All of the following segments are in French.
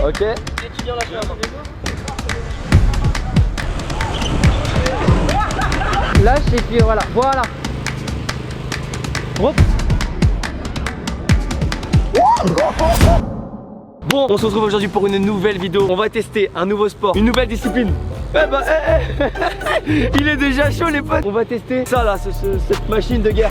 Ok. Et tu viens lâcher la main. Lâche et puis voilà. Voilà. Hop. Bon, on se retrouve aujourd'hui pour une nouvelle vidéo. On va tester un nouveau sport, une nouvelle discipline. Il est déjà chaud les potes. On va tester ça là, cette machine de guerre.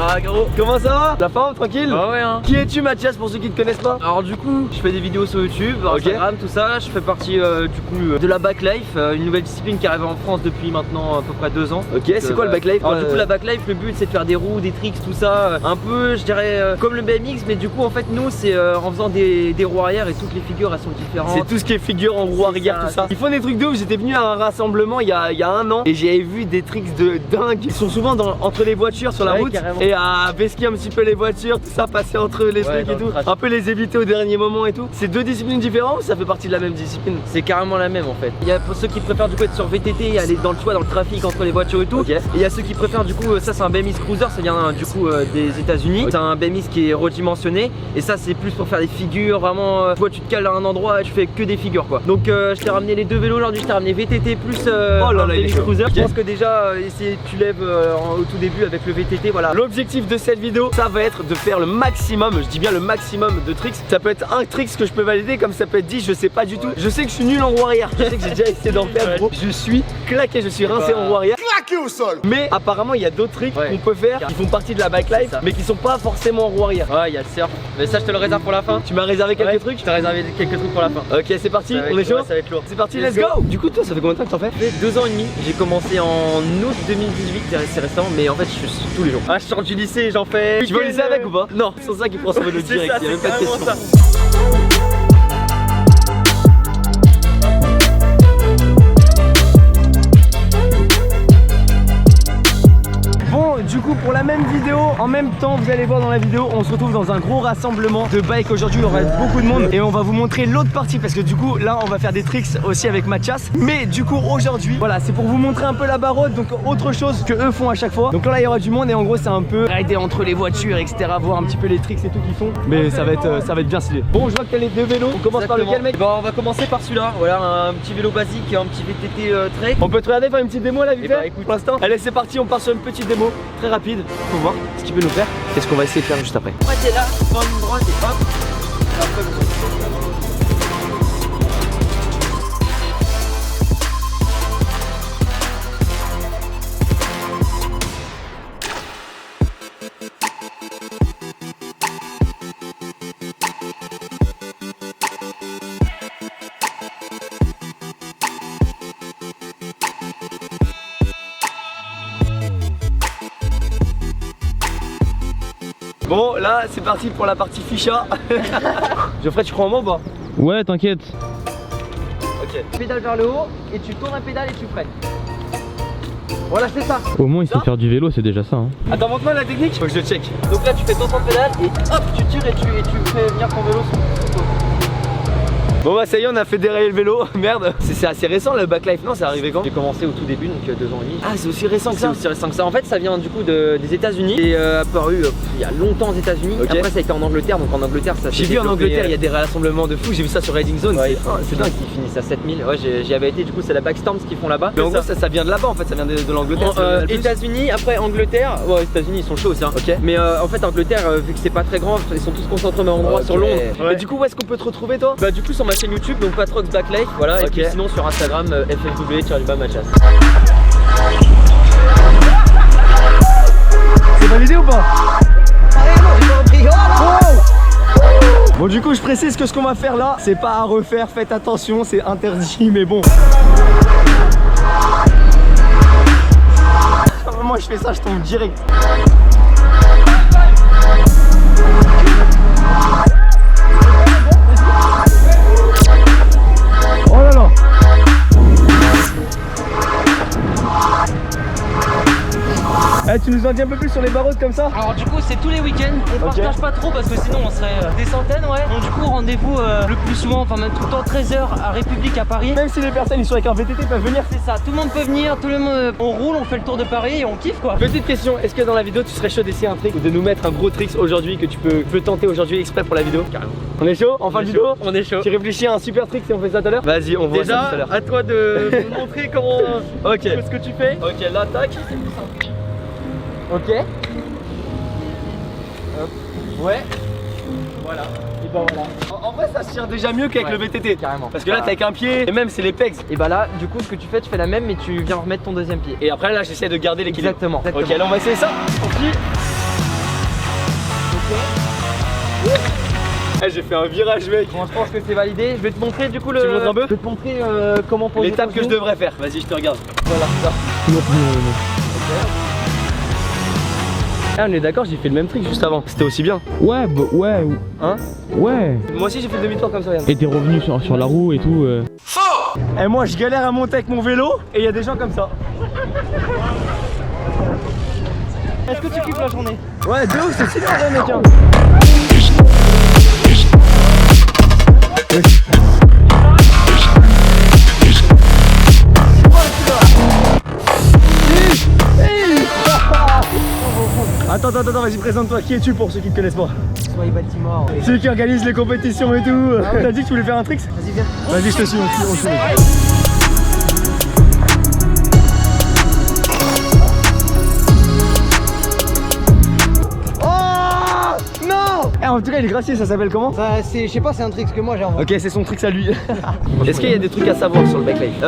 Ah gros, comment ça va? La forme, tranquille? Ah ouais hein. Qui es-tu Mathias pour ceux qui ne te connaissent pas? Alors du coup, je fais des vidéos sur YouTube, Instagram, tout ça. Je fais partie du coup de la backlife, une nouvelle discipline qui arrive en France depuis maintenant à peu près 2 ans. Ok, c'est quoi le backlife? Alors du coup la backlife, le but c'est de faire des roues, des tricks, tout ça. Un peu, je dirais, comme le BMX, mais du coup en fait nous c'est en faisant des roues arrière et toutes les figures elles sont différentes. C'est tout ce qui est figure en roue arrière, tout ça. Ils font des trucs de ouf. J'étais venu à un rassemblement il y a 1 an et j'ai vu des tricks de dingue. Ils sont souvent entre les voitures sur la route carrément. et à vesquer un petit peu les voitures, tout ça, passer entre les trucs et tout. Un peu les éviter au dernier moment et tout. C'est 2 disciplines différentes ou ça fait partie de la même discipline? C'est carrément la même en fait. Il y a pour ceux qui préfèrent du coup être sur VTT et aller dans le toit, dans le trafic entre les voitures et tout. Okay. Et il y a ceux qui préfèrent du coup, ça c'est un BMX Cruiser, ça vient du coup des États-Unis. C'est un BMX qui est redimensionné et ça c'est plus pour faire des figures vraiment. Toi tu te cales à un endroit et tu fais que des figures quoi. Donc je t'ai ramené les 2 vélos aujourd'hui, je t'ai ramené VTT plus un BMX Cruiser. Okay. Je pense que déjà tu lèves au tout début avec le VTT, voilà. L'objectif de cette vidéo, ça va être de faire le maximum, je dis bien le maximum de tricks. Ça peut être un trick que je peux valider, comme ça peut être 10, je sais pas du tout. Je sais que je suis nul en roue arrière, je sais que j'ai déjà essayé d'en faire gros. Je suis claqué, je suis rincé en roue arrière. Claqué au sol. Mais apparemment il y a d'autres tricks qu'on peut faire qui font partie de la backlife, mais qui sont pas forcément en roue arrière. Ouais, il y a le surf. Mais ça je te le réserve pour la fin. Tu m'as réservé quelques trucs? Je t'ai réservé quelques trucs pour la fin. Ok, c'est parti, on est chaud? Ça va être lourd. C'est parti, let's go. Du coup toi ça fait combien de temps que t'en fais? Ça fait 2 ans et demi, j'ai commencé en août 2018, c'est récent, mais en fait je suis tous les jours. Ah je sors du lycée, j'en fais. Tu vas au lycée avec ou pas? Non, c'est ça qui prend son vélo direct, il y a même pas de question. Du coup pour la même vidéo, en même temps vous allez voir dans la vidéo, on se retrouve dans un gros rassemblement de bike aujourd'hui, il y aura beaucoup de monde et on va vous montrer l'autre partie parce que du coup là on va faire des tricks aussi avec Mathias. Mais du coup aujourd'hui, voilà, c'est pour vous montrer un peu la barode, donc autre chose que eux font à chaque fois. Donc là il y aura du monde et en gros c'est un peu rider entre les voitures etc, voir un petit peu les tricks et tout qu'ils font. Mais ça va être bien stylé. Bon je vois que t'as les 2 vélos, on commence par lequel mec? Bon on va commencer par celui-là, voilà un petit vélo basique, un petit VTT trek. On peut te regarder faire une petite démo là vite fait? Bah, écoute, pour l'instant. Allez c'est parti, on part sur une petite démo très rapide pour voir ce qu'il peut nous faire. Qu'est-ce qu'on va essayer de faire juste après? Ouais t'es là, prends une droite et hop. Après, Bon là c'est parti pour la partie ficha. Geoffrey tu crois en moi ou pas? Ouais, t'inquiète. Ok. pédale vers le haut et tu tournes un pédale et tu freines. Voilà c'est ça. Au moins il sait faire du vélo, c'est déjà ça hein. Attends montre-moi la technique. Faut que je check. Donc là tu fais ton pédale et hop tu tires et tu fais venir ton vélo sur ton dos. Bon bah ça y est on a fait dérailler le vélo. Merde. C'est assez récent le backlife, non? C'est arrivé quand? J'ai commencé au tout début donc 2 ans et demi. Ah c'est aussi récent que C'est ça? aussi récent que ça. En fait, ça vient du coup des États-Unis. C'est apparu il y a longtemps aux États-Unis. Okay. Après, ça a été en Angleterre. Donc en Angleterre, ça. J'ai vu en Angleterre il y a des rassemblements de fous. J'ai vu ça sur Riding Zone. Ouais, c'est dingue. Ils finissent à 7000. Ouais, j'y avais été. Du coup, c'est la Backstorms qu'ils font là-bas. Mais en gros ça vient de là-bas en fait. Ça vient de l'Angleterre. États-Unis, après Angleterre. Ouais, États-Unis ils sont chauds aussi. Hein. Ok. Mais en fait, Angleterre, vu que c'est pas très grand, ils sont tous concentrés au même endroit sur Londres. Ouais. Et du coup où est-ce qu'on peut te retrouver toi? Bah du coup sur ma chaîne YouTube, donc Patrox Backlife. Voilà. Et puis sinon sur Instagram, FMW_Mathias. C'est validé ou pas? Bon du coup je précise que ce qu'on va faire là c'est pas à refaire, faites attention, c'est interdit mais bon. Moi je fais ça, je tombe direct. Oh là là. Eh, tu nous nous en dis un peu plus sur les barreaux comme ça? Alors du coup c'est tous les week-ends, on partage pas trop parce que sinon on serait des centaines ouais. Donc du coup rendez-vous le plus souvent, enfin même tout le temps 13h à République à Paris. Même si les personnes ils sont avec un VTT peuvent venir. C'est ça, tout le monde peut venir, tout le monde, on roule, on fait le tour de Paris et on kiffe quoi. Petite question, est-ce que dans la vidéo tu serais chaud d'essayer un trick ou de nous mettre un gros trick aujourd'hui que tu peux tenter aujourd'hui exprès pour la vidéo? Carrément. On est chaud en fin de vidéo? On est chaud. Tu réfléchis à un super trick si on fait ça tout à l'heure? Vas-y, on voit ça tout à l'heure. à toi de nous montrer comment Ok. ce que tu fais. Ok, là tac. Ok. Hop. Ouais. Voilà. Et ben voilà. En vrai ça se tient déjà mieux qu'avec Ouais, le VTT. carrément. Parce que là t'as avec un pied et même c'est les pegs. Et bah là du coup ce que tu fais la même mais tu viens remettre ton deuxième pied. Et après là j'essaie de garder l'équilibre. Exactement. Ok, là on va essayer ça. Ok. Eh, j'ai fait un virage mec. Bon je pense que c'est validé. Je vais te montrer du coup le. Tu me montres un peu? Je vais te montrer comment poser L'étape ton que je genou. devrais faire. Vas-y, je te regarde. Voilà, ça. Ah, on est d'accord, j'ai fait le même trick juste avant. C'était aussi bien. Ouais, bah, ouais, Hein? ouais. Moi aussi j'ai fait le demi-tour comme ça, regarde. Et t'es revenu sur la roue et tout. Et moi je galère à monter avec mon vélo et il y a des gens comme ça. Est-ce que tu kiffes la journée? Ouais, de ouf, c'est stylé en vrai, mec. Hein. Attends, vas-y, présente-toi. Qui es-tu pour ceux qui ne te connaissent pas? Soyez Baltimore. Celui qui organise les compétitions et tout. T'as dit que tu voulais faire un trick? Vas-y viens. Vas-y, je te suis, on suit. Oh non! Eh, en tout cas, il est gracieux, ça s'appelle comment? Ça c'est, je sais pas, c'est un trick que moi j'ai inventé. Ok, c'est son trick à lui. Est-ce qu'il y a des trucs à savoir sur le backlife?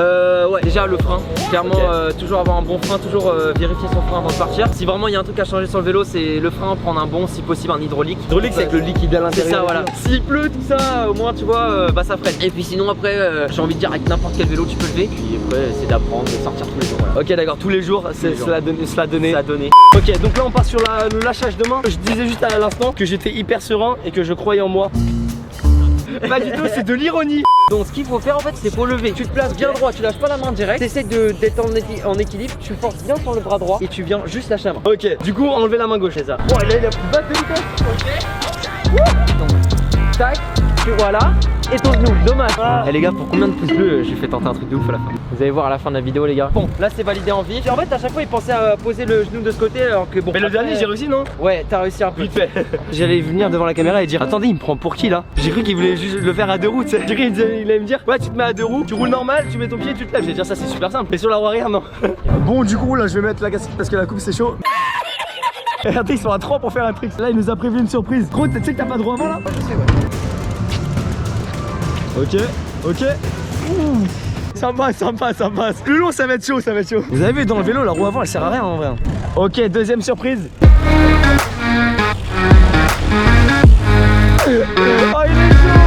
Ouais, déjà le frein. Clairement, Ok. toujours avoir un bon frein, toujours vérifier son frein avant de partir. Si vraiment il y a un truc à changer sur le vélo, c'est le frein, prendre un bon, si possible un hydraulique. Hydraulique, c'est avec le liquide à C'est l'intérieur. ça, voilà. S'il pleut, tout ça, au moins tu vois, bah ça freine. Et puis sinon après, j'ai envie de dire avec n'importe quel vélo tu peux lever. Puis après, c'est d'apprendre, de sortir tous les jours. Voilà. Ok, d'accord, tous les jours, c'est jours. cela donné. Ça a donné. Ok, donc là on part sur le lâchage de main. Je disais juste à l'instant que j'étais hyper serein et que je croyais en moi. Pas du tout, c'est de l'ironie. Donc ce qu'il faut faire en fait, c'est faut lever. Tu te places bien droit, tu lâches pas la main direct. T'essaies d'être en équilibre, tu forces bien sur le bras droit et tu viens juste lâcher la main. Ok, du coup, enlever la main gauche, c'est ça. Oh, là il a pris basse de vitesse. Ok. Donc, tac, tu vois là. Et ton genou, dommage. Eh les gars, pour combien de pouces bleus j'ai fait tenter un truc de ouf à la fin? Vous allez voir à la fin de la vidéo les gars. Bon, là c'est validé en vif. En fait à chaque fois il pensait à poser le genou de ce côté alors que bon. Mais le après, dernier, j'ai réussi, non? Ouais, t'as réussi un peu. Vite fait. J'allais venir devant la caméra et dire attendez, il me prend pour qui là? J'ai cru qu'il voulait juste le faire à deux roues, tu sais. J'ai cru qu'il allait me dire ouais, tu te mets à deux roues, tu roules normal, tu mets ton pied, tu te lèves. J'ai dit ça c'est super simple. Mais sur la roue arrière, non. Bon, du coup, là je vais mettre la casquette parce que la coupe c'est chaud. Regardez, ils sont à 3 pour faire un trick. Là, il nous a prévu une surprise. Gros, tu sais que t'as pas de roue avant là? Ok. Ouh. Ça passe. Plus long, ça va être chaud, Vous avez vu, dans le vélo, la roue avant, elle sert à rien en vrai. Ok, deuxième surprise. Oh, il est chaud.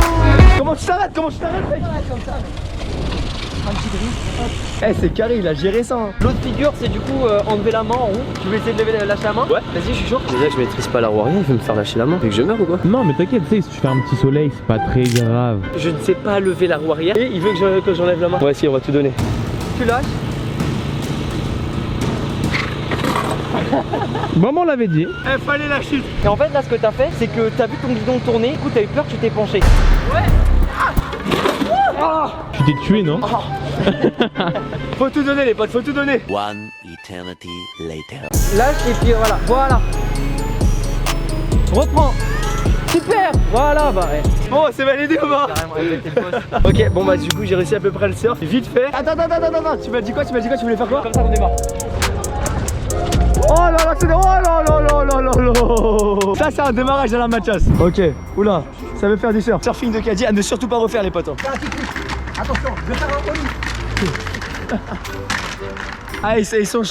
Comment tu t'arrêtes, mec? Comme ça. Un petit drift. Eh, c'est carré, il a géré ça. Hein. L'autre figure c'est du coup enlever la main en haut. Tu veux essayer de lâcher la main? Ouais. Vas-y, je suis chaud. Déjà que je maîtrise pas la roue arrière, il veut me faire lâcher la main. Fait que je meurs ou quoi? Non, mais t'inquiète, tu sais, si tu fais un petit soleil, c'est pas très grave. Je ne sais pas lever la roue arrière et il veut que j'enlève la main. Ouais, si, on va tout donner. Tu lâches. Maman l'avait dit. Eh, fallait la chute. Et en fait là ce que t'as fait c'est que t'as vu ton guidon tourner, du coup t'as eu peur, tu t'es penché. Tu t'es tué, non? Faut tout donner, les potes, faut tout donner. One eternity later. Lâche et puis voilà. Reprends. Super. Voilà bah ouais. Bon, c'est validé ou pas? Carrément, elle était boss. Ok, bon bah du coup j'ai réussi à peu près à le surf. Vite fait. Attends, tu m'as dit quoi? Tu voulais faire quoi? Comme ça on démarre. Oh là là, c'est... Oh là là. Ça c'est un démarrage à la Mathias. Ok, oula, ça veut faire du surf. Surfing de caddie, à ne surtout pas refaire les potes. Hein. Attention, je vais faire un ollie. Ah, ils sont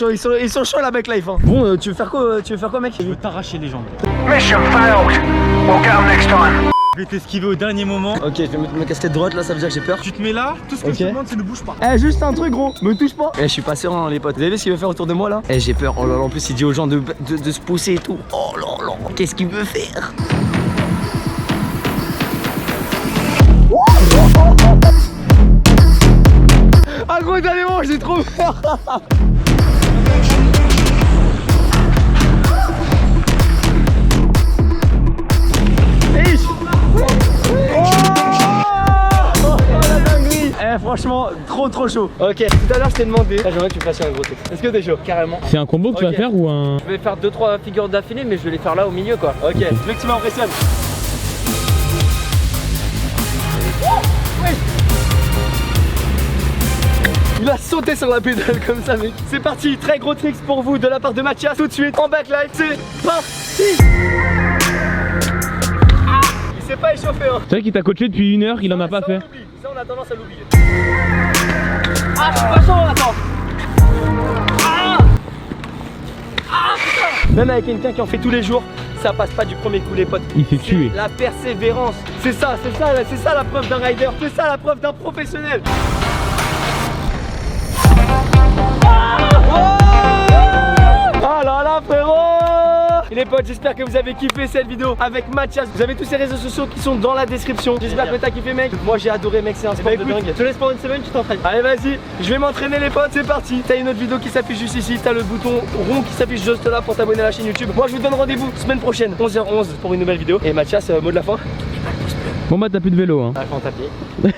chauds la backlife. Hein. Bon, tu veux faire quoi mec? Je veux t'arracher les jambes. Mission failed. We'll get 'em next time. Je vais t'esquiver au dernier moment. Ok, je vais mettre ma casquette droite là, ça veut dire que j'ai peur. Tu te mets là, tout ce que Ok. je te demande c'est ne bouge pas. Eh, juste un truc gros, me touche pas. Eh, je suis pas serein les potes. Vous avez vu ce qu'il veut faire autour de moi là? Eh, j'ai peur. Oh là là, en plus il dit aux gens de se pousser et tout. Oh là là, qu'est-ce qu'il veut faire? Ah gros, dernier moment, j'ai trop peur. Franchement, trop chaud. Ok, tout à l'heure je t'ai demandé, j'aimerais que tu fasses un gros truc. Est-ce que t'es chaud? Carrément. C'est un combo que tu vas Ok. faire ou un. Je vais faire 2-3 figures d'affilée, mais je vais les faire là au milieu quoi. Ok, je veux que tu m'impressionnes. Oui. Il a sauté sur la pédale comme ça mec. C'est parti, très gros tricks pour vous de la part de Mathias. Tout de suite en backlight, c'est parti. Il s'est pas échauffé hein. C'est vrai qu'il t'a coaché depuis 1 heure, il en a pas Ça, fait. on oublie. Ça on a tendance à l'oublier. Ah je suis pas chaud, attends. Putain. Même avec quelqu'un qui en fait tous les jours, ça passe pas du premier coup les potes. Il s'est tué. La persévérance, c'est ça la preuve d'un rider, c'est ça la preuve d'un professionnel. Ah là là frérot. Et les potes, j'espère que vous avez kiffé cette vidéo avec Mathias. Vous avez tous ces réseaux sociaux qui sont dans la description. J'espère que t'as kiffé mec. Moi j'ai adoré mec, c'est un sport de dingue. Je te laisse pour une semaine, tu t'entraînes. Allez vas-y, je vais m'entraîner les potes, c'est parti. T'as une autre vidéo qui s'affiche juste ici, t'as le bouton rond qui s'affiche juste là pour t'abonner à la chaîne YouTube. Moi je vous donne rendez-vous semaine prochaine, 11h11 pour une nouvelle vidéo. Et Mathias, mot de la fin. Bon bah t'as plus de vélo hein. Ah, quand t'as pied.